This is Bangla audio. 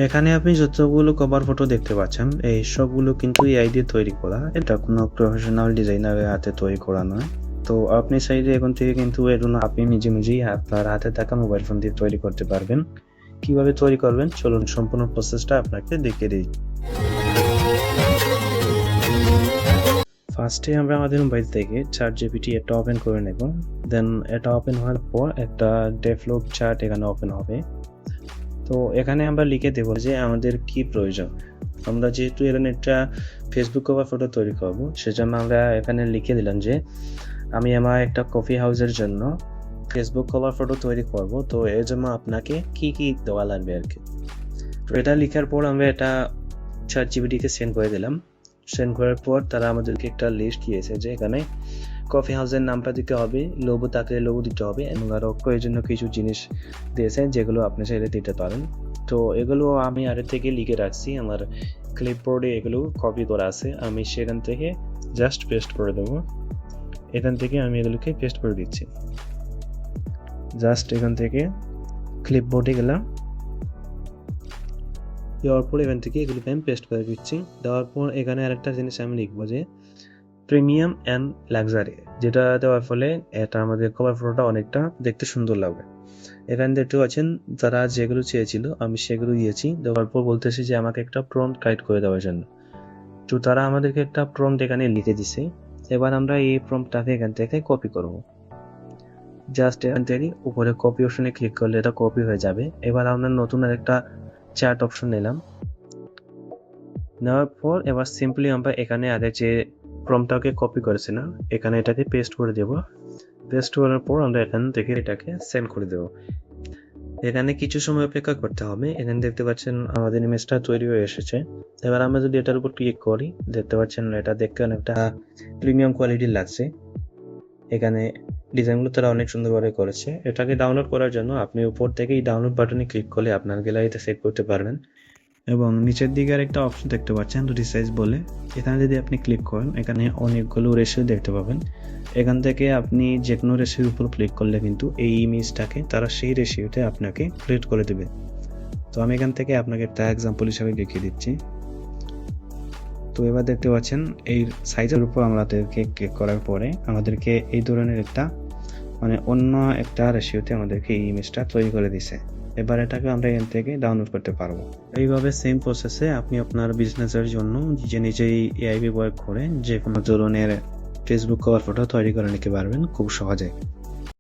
এখানে আপনি যতগুলো কভার ফটো দেখতে পাচ্ছেন এই সবগুলো কিন্তু এআই দিয়ে তৈরি করা। এটা কোনো প্রফেশনাল ডিজাইনারের হাতে তৈরি করা নয়। তো আপনি চাইলে এখন থেকে কিন্তু এগুলো আপনি নিজেই আপনার হাতে থাকা মোবাইল ফোন দিয়ে তৈরি করতে পারবেন। কিভাবে তৈরি করবেন চলুন সম্পূর্ণ প্রসেসটা আপনাকে দেখিয়ে দিই। ফার্স্টে আমরা আমাদের মোবাইল থেকে ChatGPT এটা ওপেন করে নেব। দেন এটা ওপেন হওয়ার পর একটা ডেভেলপ চার্ট এখানে ওপেন হবে। তো এখানে আমরা লিখে দেব যে আমাদের কি প্রয়োজন। আমরা যেহেতু এখানে একটা ফেসবুক কভার ফটো তৈরি করব, সেজন্য আমরা এখানে লিখে দিলাম যে আমি আমার একটা কফি হাউসের জন্য ফেসবুক কভার ফটো তৈরি করব। তো এর জন্য আপনাকে কি দেওয়া লাগবে আর কি। তো এটা লেখার পর আমরা এটা ChatGPT-কে সেন্ড করে দিলাম। সেন্ড করার পর তারা আমাদেরকে একটা লিস্ট দিয়েছে যে এখানে কফি হাউসের নামটা দিতে হবে, লোগো থাকলে লোগো দিতে হবে এবং আরও প্রয়োজনীয় কিছু জিনিস দিয়েছে যেগুলো আপনি চাইলে দিতে পারেন। তো এগুলো আমি আগে থেকে লিখে রাখছি, আমার ক্লিপবোর্ডে এগুলো কপি করা আছে। আমি সেখান থেকে জাস্ট পেস্ট করে দেবো। এখান থেকে আমি এগুলোকে পেস্ট করে দিচ্ছি। জাস্ট এখান থেকে ক্লিপবোর্ডে গেলাম, দেওয়ার পর এখান থেকে এগুলোকে আমি পেস্ট করে দিচ্ছি। দেওয়ার পর এখানে আরেকটা জিনিস আমি লিখবো যে প্রিমিয়াম অ্যান্ড লাক্সারি, যেটা দেওয়ার ফলে এটা আমাদের কভার ফটোটা অনেকটা দেখতে সুন্দর লাগবে। এখানে দেখতে পাচ্ছেন তারা যেগুলো চেয়েছিল আমি সেগুলো দিয়েছি। দেওয়ার পর বলতেছি যে আমাকে একটা প্রম্পট গাইড করে দেওয়ার জন্য। তো তারা আমাদেরকে একটা প্রম্পট এখানে লিখে দিছে। এবার আমরা এই প্রম্পটটাকে এখান থেকে কপি করব। জাস্ট এখান থেকে উপরে কপি অপশনে ক্লিক করলে এটা কপি হয়ে যাবে। এবার আমরা নতুন আরেকটা চ্যাট অপশন নিলাম। নেওয়ার পর এবার সিম্পলি আমরা এখানে আগে যে প্রম্পটটাকে কপি করেছি না, এখানে এটাকে পেস্ট করে দেব। পেস্ট করার পর আমরা এখান থেকে এটাকে সেন্ড করে দেব। এখানে কিছু সময় অপেক্ষা করতে হবে। এখানে দেখতে পাচ্ছেন আমাদের ইমেজটা তৈরি হয়ে এসেছে। এবার আমরা যদি এটার উপর ক্লিক করি, দেখতে পাচ্ছেন এটা দেখতে অনেকটা প্রিমিয়াম কোয়ালিটির লাগছে। এখানে ডিজাইনগুলো তারা অনেক সুন্দরভাবে করেছে। এটাকে ডাউনলোড করার জন্য আপনি উপর থেকে এই ডাউনলোড বাটনে ক্লিক করলে আপনার গ্যালারিতে সেভ করতে পারবেন। এবং নিচের দিকে আরেকটা অপশন দেখতে পাচ্ছেন রিসাইজ বলে। এখানে যদি আপনি ক্লিক করেন এখানে অনেকগুলো রেশিও দেখতে পাবেন। এখান থেকে আপনি যে কোনো রেশিওর উপর ক্লিক করলে কিন্তু এই ইমেজটাকে তারা সেই রেশিওতে আপনাকে ক্রিয়েট করে দেবে। তো আমি এখান থেকে আপনাকে একটা এক্সাম্পল হিসাবে দেখিয়ে দিচ্ছি। তো এবার দেখতে পাচ্ছেন এই সাইজের উপর আমাদেরকে ক্লিক করার পরে আমাদেরকে এই ধরনের একটা অন্য একটা রেশিওতে আমাদেরকে এই ইমেজটা তৈরি করে দিছে। এবার এটাকে আমরা এখান থেকে ডাউনলোড করতে পারবো। এইভাবে সেম প্রসেসে আপনি আপনার বিজনেসের জন্য নিজেই এআই ব্যবহার করে যে কোনো ধরনের ফেসবুক কভার ফটো তৈরি করে নিতে পারবেন খুব সহজে।